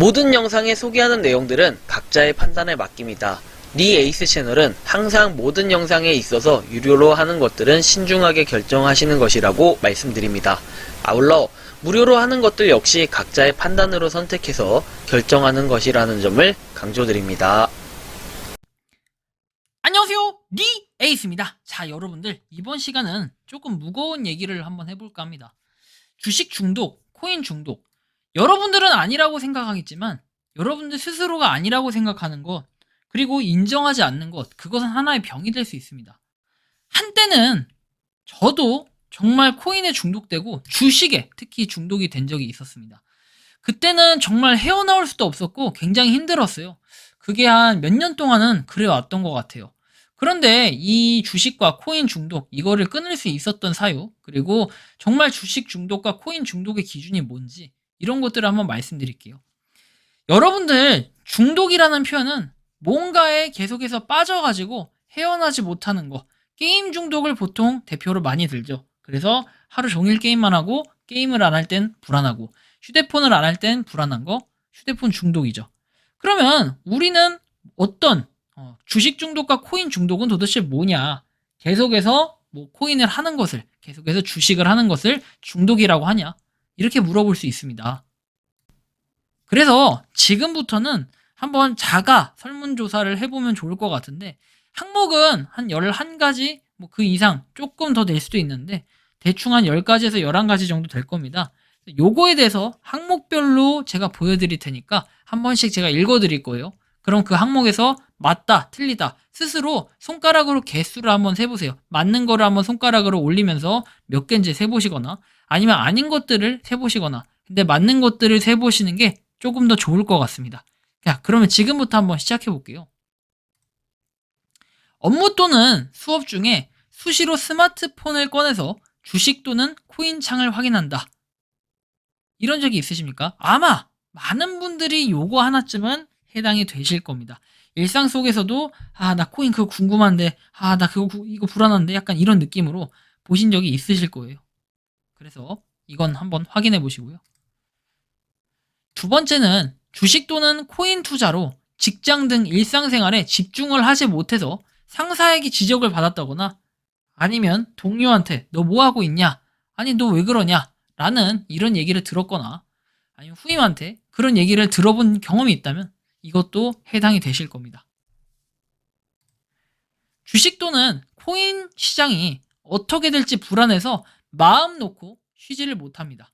모든 영상에 소개하는 내용들은 각자의 판단에 맡깁니다. 니 에이스 채널은 항상 모든 영상에 있어서 유료로 하는 것들은 신중하게 결정하시는 것이라고 말씀드립니다. 아울러 무료로 하는 것들 역시 각자의 판단으로 선택해서 결정하는 것이라는 점을 강조드립니다. 안녕하세요, 니 에이스입니다. 자, 여러분들, 이번 시간은 조금 무거운 얘기를 한번 해볼까 합니다. 주식 중독, 코인 중독. 여러분들은 아니라고 생각하겠지만 여러분들 스스로가 아니라고 생각하는 것, 그리고 인정하지 않는 것, 그것은 하나의 병이 될 수 있습니다. 한때는 저도 정말 코인에 중독되고 주식에 특히 중독이 된 적이 있었습니다. 그때는 정말 헤어나올 수도 없었고 굉장히 힘들었어요. 그게 한 몇 년 동안은 그래왔던 것 같아요. 그런데 이 주식과 코인 중독, 이거를 끊을 수 있었던 사유, 그리고 정말 주식 중독과 코인 중독의 기준이 뭔지, 이런 것들을 한번 말씀드릴게요. 여러분들, 중독이라는 표현은 뭔가에 계속해서 빠져가지고 헤어나지 못하는 거, 게임 중독을 보통 대표로 많이 들죠. 그래서 하루 종일 게임만 하고 게임을 안 할 땐 불안하고 휴대폰을 안 할 땐 불안한 거, 휴대폰 중독이죠. 그러면 우리는 어떤 주식 중독과 코인 중독은 도대체 뭐냐? 계속해서 코인을 하는 것을, 계속해서 주식을 하는 것을 중독이라고 하냐? 이렇게 물어볼 수 있습니다. 그래서 지금부터는 한번 자가 설문조사를 해보면 좋을 것 같은데, 항목은 한 11가지, 그 이상 조금 더 될 수도 있는데 대충 한 10가지에서 11가지 정도 될 겁니다. 요거에 대해서 항목별로 제가 보여드릴 테니까 한 번씩 제가 읽어드릴 거예요. 그럼 그 항목에서 맞다, 틀리다 스스로 손가락으로 개수를 한번 세보세요. 맞는 거를 한번 손가락으로 올리면서 몇 개인지 세보시거나, 아니면 아닌 것들을 세보시거나, 근데 맞는 것들을 세보시는 게 조금 더 좋을 것 같습니다. 자, 그러면 지금부터 한번 시작해 볼게요. 업무 또는 수업 중에 수시로 스마트폰을 꺼내서 주식 또는 코인 창을 확인한다. 이런 적이 있으십니까? 아마 많은 분들이 요거 하나쯤은 해당이 되실 겁니다. 일상 속에서도 나 코인 그거 궁금한데, 나 이거 불안한데, 약간 이런 느낌으로 보신 적이 있으실 거예요. 그래서 이건 한번 확인해 보시고요. 두 번째는 주식 또는 코인 투자로 직장 등 일상생활에 집중을 하지 못해서 상사에게 지적을 받았다거나, 아니면 동료한테 너 뭐 하고 있냐? 아니 너 왜 그러냐? 라는 이런 얘기를 들었거나, 아니면 후임한테 그런 얘기를 들어본 경험이 있다면 이것도 해당이 되실 겁니다. 주식 또는 코인 시장이 어떻게 될지 불안해서 마음 놓고 쉬지를 못합니다.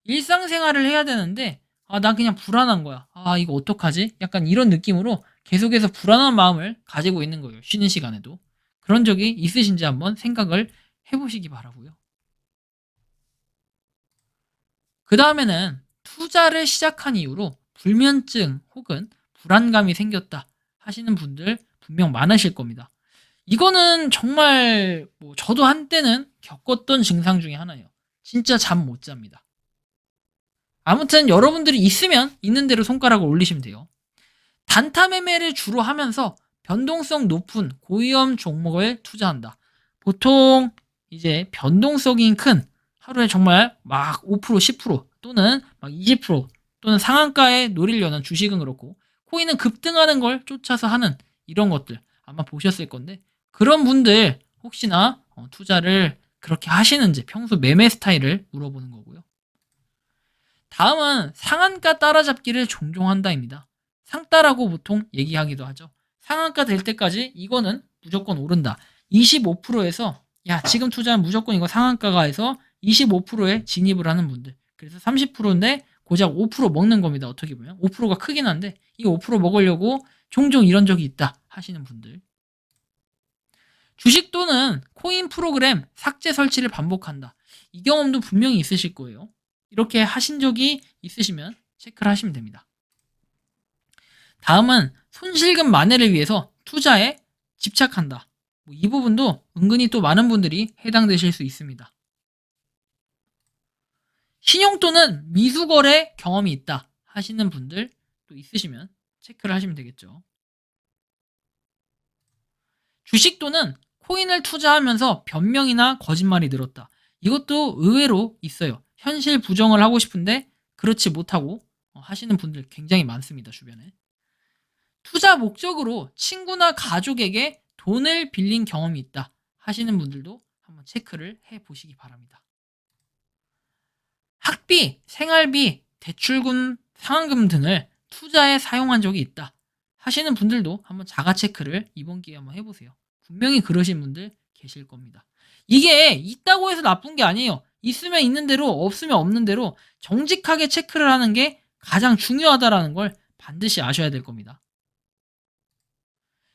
일상생활을 해야 되는데 난 그냥 불안한 거야. 이거 어떡하지? 약간 이런 느낌으로 계속해서 불안한 마음을 가지고 있는 거예요. 쉬는 시간에도. 그런 적이 있으신지 한번 생각을 해보시기 바라고요. 그 다음에는 투자를 시작한 이후로 불면증 혹은 불안감이 생겼다 하시는 분들 분명 많으실 겁니다. 이거는 정말 저도 한때는 겪었던 증상 중에 하나예요. 진짜 잠 못 잡니다. 아무튼 여러분들이 있으면 있는 대로 손가락을 올리시면 돼요. 단타 매매를 주로 하면서 변동성 높은 고위험 종목을 투자한다. 보통 이제 변동성이 큰, 하루에 정말 막 5%, 10% 또는 막 20% 또는 상한가에 노리려는 주식은 그렇고, 코인은 급등하는 걸 쫓아서 하는 이런 것들 아마 보셨을 건데, 그런 분들 혹시나 투자를 그렇게 하시는지 평소 매매 스타일을 물어보는 거고요. 다음은 상한가 따라잡기를 종종 한다입니다. 상따라고 보통 얘기하기도 하죠. 상한가 될 때까지 이거는 무조건 오른다. 25%에서 지금 투자는 무조건 이거 상한가가 해서 25%에 진입을 하는 분들. 그래서 30%인데 고작 5% 먹는 겁니다. 어떻게 보면 5%가 크긴 한데 이 5% 먹으려고 종종 이런 적이 있다 하시는 분들. 주식 또는 코인 프로그램 삭제 설치를 반복한다. 이 경험도 분명히 있으실 거예요. 이렇게 하신 적이 있으시면 체크를 하시면 됩니다. 다음은 손실금 만회를 위해서 투자에 집착한다. 이 부분도 은근히 또 많은 분들이 해당되실 수 있습니다. 신용 또는 미수거래 경험이 있다 하시는 분들 또 있으시면 체크를 하시면 되겠죠. 주식 또는 코인을 투자하면서 변명이나 거짓말이 늘었다. 이것도 의외로 있어요. 현실 부정을 하고 싶은데 그렇지 못하고 하시는 분들 굉장히 많습니다, 주변에. 투자 목적으로 친구나 가족에게 돈을 빌린 경험이 있다 하시는 분들도 한번 체크를 해 보시기 바랍니다. 학비, 생활비, 대출금, 상환금 등을 투자에 사용한 적이 있다 하시는 분들도 한번 자가 체크를 이번 기회에 한번 해보세요. 분명히 그러신 분들 계실 겁니다. 이게 있다고 해서 나쁜 게 아니에요. 있으면 있는 대로, 없으면 없는 대로 정직하게 체크를 하는 게 가장 중요하다라는 걸 반드시 아셔야 될 겁니다.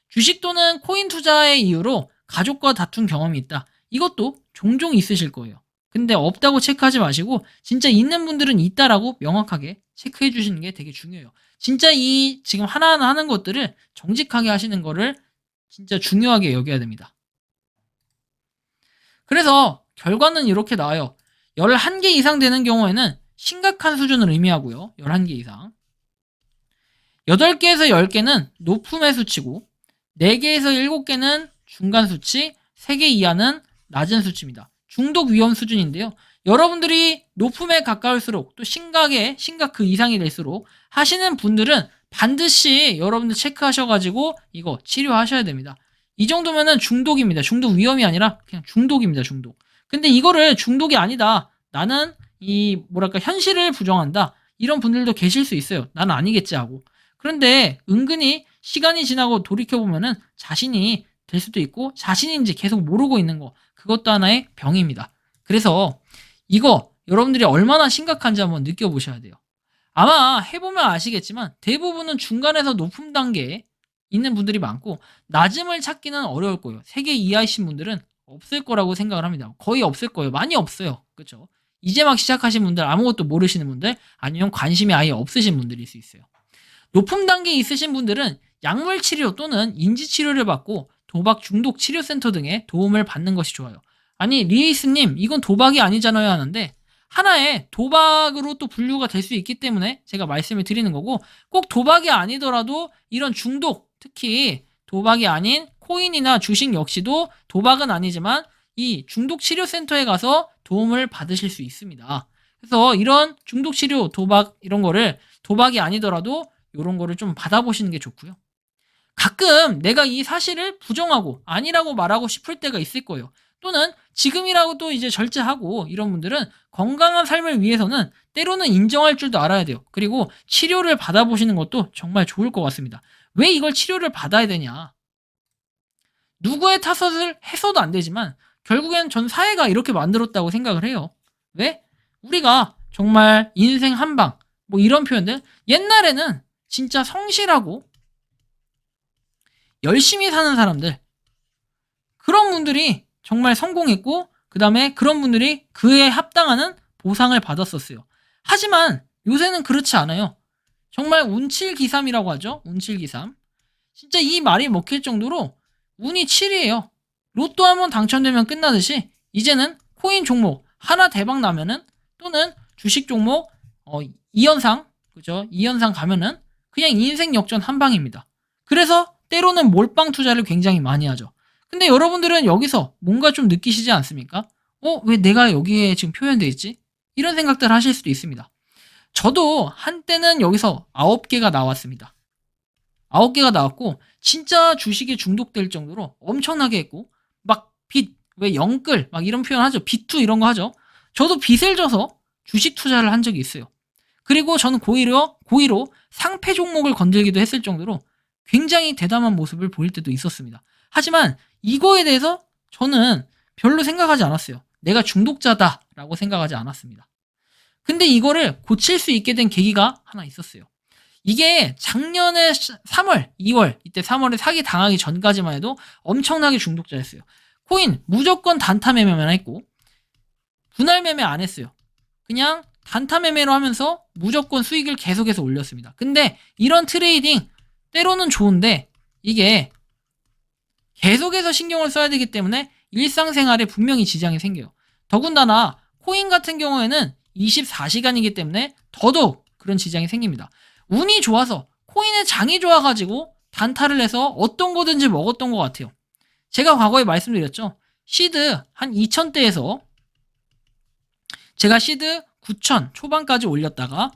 주식 또는 코인 투자의 이유로 가족과 다툰 경험이 있다. 이것도 종종 있으실 거예요. 근데 없다고 체크하지 마시고 진짜 있는 분들은 있다라고 명확하게 체크해 주시는 게 되게 중요해요. 진짜 이 지금 하나하나 하는 것들을 정직하게 하시는 거를 진짜 중요하게 여겨야 됩니다. 그래서 결과는 이렇게 나와요. 11개 이상 되는 경우에는 심각한 수준을 의미하고요. 11개 이상. 8개에서 10개는 높음의 수치고 4개에서 7개는 중간 수치, 3개 이하는 낮은 수치입니다. 중독 위험 수준인데요. 여러분들이 높음에 가까울수록 또 심각 그 이상이 될수록 하시는 분들은 반드시 여러분들 체크하셔가지고 이거 치료하셔야 됩니다. 이 정도면은 중독입니다. 중독 위험이 아니라 그냥 중독입니다. 중독. 근데 이거를 중독이 아니다. 나는 현실을 부정한다. 이런 분들도 계실 수 있어요. 나는 아니겠지 하고. 그런데 은근히 시간이 지나고 돌이켜보면은 자신이 될 수도 있고 자신인지 계속 모르고 있는 거, 그것도 하나의 병입니다. 그래서 이거 여러분들이 얼마나 심각한지 한번 느껴보셔야 돼요. 아마 해보면 아시겠지만 대부분은 중간에서 높은 단계에 있는 분들이 많고 낮음을 찾기는 어려울 거예요. 3개 이하이신 분들은 없을 거라고 생각을 합니다. 거의 없을 거예요. 많이 없어요. 그렇죠? 이제 막 시작하신 분들, 아무것도 모르시는 분들, 아니면 관심이 아예 없으신 분들일 수 있어요. 높은 단계에 있으신 분들은 약물 치료 또는 인지 치료를 받고 도박 중독 치료센터 등의 도움을 받는 것이 좋아요. 아니, 리에이스님, 이건 도박이 아니잖아요 하는데 하나의 도박으로 또 분류가 될 수 있기 때문에 제가 말씀을 드리는 거고, 꼭 도박이 아니더라도 이런 중독, 특히 도박이 아닌 코인이나 주식 역시도 도박은 아니지만 이 중독 치료센터에 가서 도움을 받으실 수 있습니다. 그래서 이런 중독 치료, 도박 이런 거를 도박이 아니더라도 이런 거를 좀 받아보시는 게 좋고요. 가끔 내가 이 사실을 부정하고 아니라고 말하고 싶을 때가 있을 거예요. 또는 지금이라고 또 이제 절제하고, 이런 분들은 건강한 삶을 위해서는 때로는 인정할 줄도 알아야 돼요. 그리고 치료를 받아보시는 것도 정말 좋을 것 같습니다. 왜 이걸 치료를 받아야 되냐? 누구의 탓을 해서도 안 되지만 결국엔 전 사회가 이렇게 만들었다고 생각을 해요. 왜? 우리가 정말 인생 한방 뭐 이런 표현들, 옛날에는 진짜 성실하고 열심히 사는 사람들, 그런 분들이 정말 성공했고 그 다음에 그런 분들이 그에 합당하는 보상을 받았었어요. 하지만 요새는 그렇지 않아요. 정말 운칠기삼이라고 하죠. 운칠기삼. 진짜 이 말이 먹힐 정도로 운이 7이에요. 로또 한번 당첨되면 끝나듯이 이제는 코인 종목 하나 대박 나면은, 또는 주식 종목 2연상, 그죠? 2연상 가면은 그냥 인생 역전 한 방입니다. 그래서 때로는 몰빵 투자를 굉장히 많이 하죠. 근데 여러분들은 여기서 뭔가 좀 느끼시지 않습니까? 왜 내가 여기에 지금 표현되어 있지? 이런 생각들 하실 수도 있습니다. 저도 한때는 여기서 9개가 나왔습니다. 9개가 나왔고 진짜 주식에 중독될 정도로 엄청나게 했고, 막 빚, 왜 영끌 막 이런 표현 하죠. 빚투 이런 거 하죠. 저도 빚을 져서 주식 투자를 한 적이 있어요. 그리고 저는 고의로 상패 종목을 건들기도 했을 정도로 굉장히 대담한 모습을 보일 때도 있었습니다. 하지만 이거에 대해서 저는 별로 생각하지 않았어요. 내가 중독자다라고 생각하지 않았습니다. 근데 이거를 고칠 수 있게 된 계기가 하나 있었어요. 이게 작년에 3월, 2월, 이때 3월에 사기 당하기 전까지만 해도 엄청나게 중독자였어요. 코인 무조건 단타 매매만 했고 분할 매매 안 했어요. 그냥 단타 매매로 하면서 무조건 수익을 계속해서 올렸습니다. 근데 이런 트레이딩 때로는 좋은데 이게 계속해서 신경을 써야 되기 때문에 일상생활에 분명히 지장이 생겨요. 더군다나 코인 같은 경우에는 24시간이기 때문에 더더욱 그런 지장이 생깁니다. 운이 좋아서 코인의 장이 좋아가지고 단타를 해서 어떤 거든지 먹었던 것 같아요. 제가 과거에 말씀드렸죠. 시드 한 2,000대에서 제가 시드 9,000 초반까지 올렸다가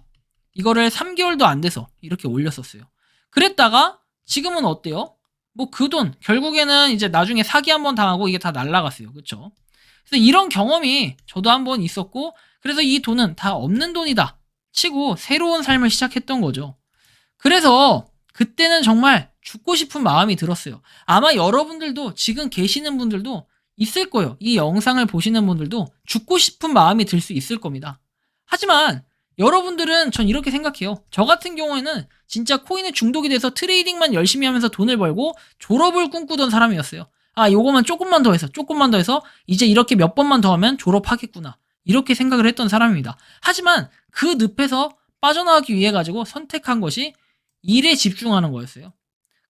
이거를 3개월도 안 돼서 이렇게 올렸었어요. 그랬다가 지금은 어때요? 뭐 그 돈 결국에는 이제 나중에 사기 한번 당하고 이게 다 날라갔어요. 그쵸? 그래서 이런 경험이 저도 한번 있었고, 그래서 이 돈은 다 없는 돈이다 치고 새로운 삶을 시작했던 거죠. 그래서 그때는 정말 죽고 싶은 마음이 들었어요. 아마 여러분들도, 지금 계시는 분들도 있을 거예요. 이 영상을 보시는 분들도 죽고 싶은 마음이 들 수 있을 겁니다. 하지만 여러분들은, 전 이렇게 생각해요. 저 같은 경우에는 진짜 코인에 중독이 돼서 트레이딩만 열심히 하면서 돈을 벌고 졸업을 꿈꾸던 사람이었어요. 아, 요거만 조금만 더 해서 이제 이렇게 몇 번만 더 하면 졸업하겠구나, 이렇게 생각을 했던 사람입니다. 하지만 그 늪에서 빠져나가기 위해 가지고 선택한 것이 일에 집중하는 거였어요.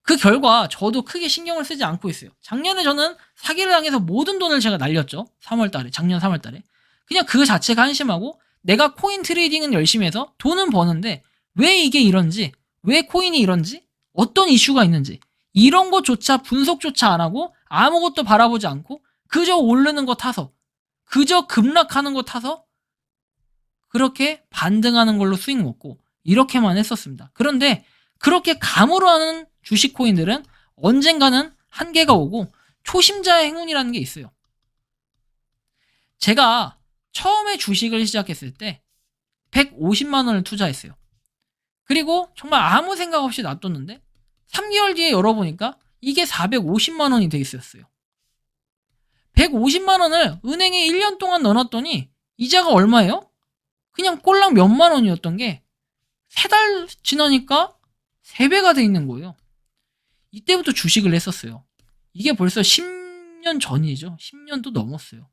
그 결과 저도 크게 신경을 쓰지 않고 있어요. 작년에 저는 사기를 당해서 모든 돈을 제가 날렸죠. 작년 3월달에. 그냥 그 자체가 한심하고, 내가 코인 트레이딩은 열심히 해서 돈은 버는데 왜 이게 이런지, 왜 코인이 이런지, 어떤 이슈가 있는지 이런 것조차 분석조차 안 하고 아무것도 바라보지 않고 그저 오르는 거 타서, 그저 급락하는 거 타서 그렇게 반등하는 걸로 수익 먹고 이렇게만 했었습니다. 그런데 그렇게 감으로 하는 주식 코인들은 언젠가는 한계가 오고 초심자의 행운이라는 게 있어요. 제가 처음에 주식을 시작했을 때 150만 원을 투자했어요. 그리고 정말 아무 생각 없이 놔뒀는데 3개월 뒤에 열어보니까 이게 450만 원이 돼 있었어요. 150만 원을 은행에 1년 동안 넣어놨더니 이자가 얼마예요? 그냥 꼴랑 몇만 원이었던 게 3달 지나니까 3배가 돼 있는 거예요. 이때부터 주식을 했었어요. 이게 벌써 10년 전이죠. 10년도 넘었어요.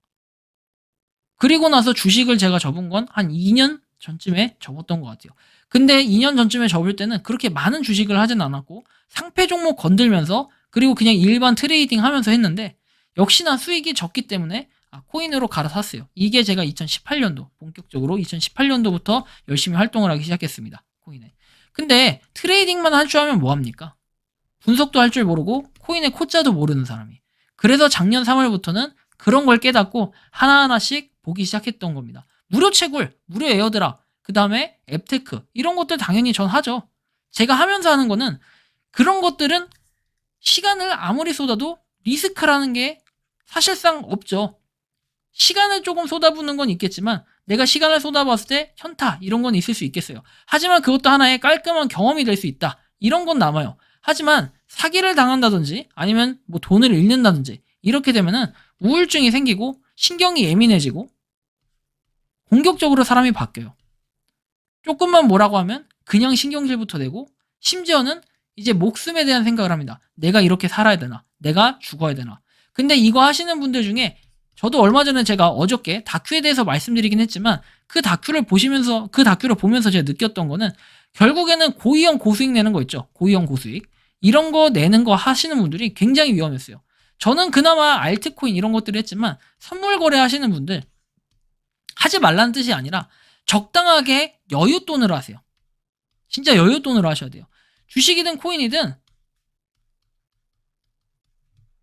그리고 나서 주식을 제가 접은 건 한 2년 전쯤에 접었던 것 같아요. 근데 2년 전쯤에 접을 때는 그렇게 많은 주식을 하진 않았고 상패 종목 건들면서, 그리고 그냥 일반 트레이딩 하면서 했는데 역시나 수익이 적기 때문에 코인으로 갈아탔어요. 이게 제가 2018년도, 본격적으로 2018년도부터 열심히 활동을 하기 시작했습니다. 코인에. 근데 트레이딩만 할 줄 알면 뭐합니까? 분석도 할 줄 모르고 코인의 코자도 모르는 사람이. 그래서 작년 3월부터는 그런 걸 깨닫고 하나하나씩 보기 시작했던 겁니다. 무료 채굴, 무료 에어드랍, 그 다음에 앱테크, 이런 것들 당연히 전 하죠. 제가 하면서 하는 거는, 그런 것들은 시간을 아무리 쏟아도 리스크라는 게 사실상 없죠. 시간을 조금 쏟아붓는 건 있겠지만 내가 시간을 쏟아봤을 때 현타, 이런 건 있을 수 있겠어요. 하지만 그것도 하나의 깔끔한 경험이 될 수 있다, 이런 건 남아요. 하지만 사기를 당한다든지 아니면 뭐 돈을 잃는다든지 이렇게 되면은 우울증이 생기고 신경이 예민해지고 공격적으로 사람이 바뀌어요. 조금만 뭐라고 하면 그냥 신경질부터 내고, 심지어는 이제 목숨에 대한 생각을 합니다. 내가 이렇게 살아야 되나? 내가 죽어야 되나? 근데 이거 하시는 분들 중에, 저도 얼마 전에 제가 어저께 다큐에 대해서 말씀드리긴 했지만 그 다큐를 보면서 제가 느꼈던 거는, 결국에는 고위험 고수익 내는 거 있죠. 고위험 고수익. 이런 거 내는 거 하시는 분들이 굉장히 위험했어요. 저는 그나마 알트코인 이런 것들을 했지만 선물 거래 하시는 분들 하지 말라는 뜻이 아니라 적당하게 여윳돈으로 하세요. 진짜 여윳돈으로 하셔야 돼요. 주식이든 코인이든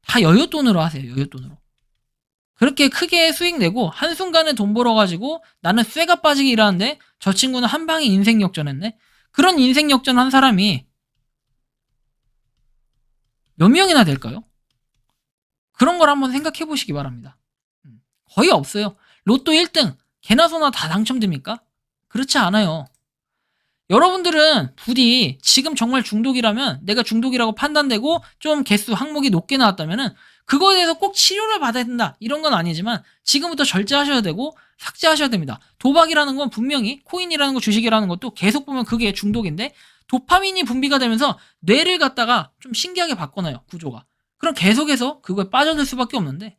다 여윳돈으로 하세요. 여윳돈으로. 그렇게 크게 수익 내고 한순간에 돈 벌어가지고 나는 쇠가 빠지게 일하는데 저 친구는 한 방에 인생 역전했네. 그런 인생 역전 한 사람이 몇 명이나 될까요? 그런 걸 한번 생각해 보시기 바랍니다. 거의 없어요. 로또 1등 개나 소나 다 당첨됩니까? 그렇지 않아요. 여러분들은 부디 지금 정말 중독이라면, 내가 중독이라고 판단되고 좀 개수 항목이 높게 나왔다면은 그거에 대해서 꼭 치료를 받아야 된다, 이런 건 아니지만 지금부터 절제하셔야 되고 삭제하셔야 됩니다. 도박이라는 건 분명히, 코인이라는 거, 주식이라는 것도 계속 보면 그게 중독인데, 도파민이 분비가 되면서 뇌를 갖다가 좀 신기하게 바꿔놔요, 구조가. 그럼 계속해서 그거에 빠져들 수밖에 없는데,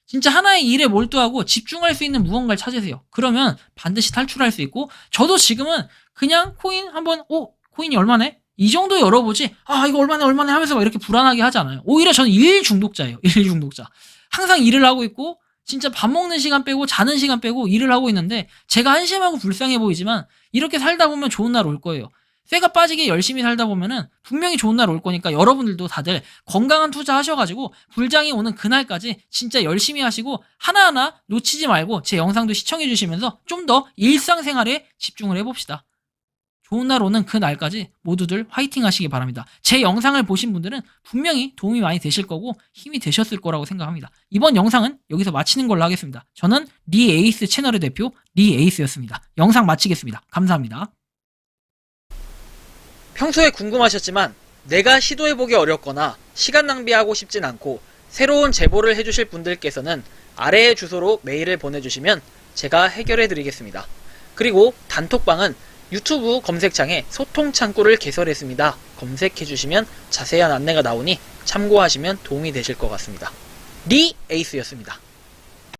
진짜 하나의 일에 몰두하고 집중할 수 있는 무언가를 찾으세요. 그러면 반드시 탈출할 수 있고, 저도 지금은 그냥 코인 한번, 코인이 얼마네? 이 정도 열어보지, 이거 얼마네 하면서 막 이렇게 불안하게 하지 않아요. 오히려 저는 일 중독자예요. 일 중독자. 항상 일을 하고 있고, 진짜 밥 먹는 시간 빼고 자는 시간 빼고 일을 하고 있는데, 제가 한심하고 불쌍해 보이지만 이렇게 살다 보면 좋은 날 올 거예요. 쇠가 빠지게 열심히 살다 보면은 분명히 좋은 날 올 거니까, 여러분들도 다들 건강한 투자 하셔가지고 불장이 오는 그날까지 진짜 열심히 하시고 하나하나 놓치지 말고 제 영상도 시청해 주시면서 좀 더 일상생활에 집중을 해봅시다. 좋은 날 오는 그 날까지 모두들 화이팅 하시기 바랍니다. 제 영상을 보신 분들은 분명히 도움이 많이 되실 거고 힘이 되셨을 거라고 생각합니다. 이번 영상은 여기서 마치는 걸로 하겠습니다. 저는 리에이스 채널의 대표 리에이스였습니다. 영상 마치겠습니다. 감사합니다. 평소에 궁금하셨지만 내가 시도해보기 어렵거나 시간 낭비하고 싶진 않고 새로운 제보를 해주실 분들께서는 아래의 주소로 메일을 보내주시면 제가 해결해드리겠습니다. 그리고 단톡방은 유튜브 검색창에 소통 창구를 개설했습니다. 검색해주시면 자세한 안내가 나오니 참고하시면 도움이 되실 것 같습니다. 리에이스였습니다.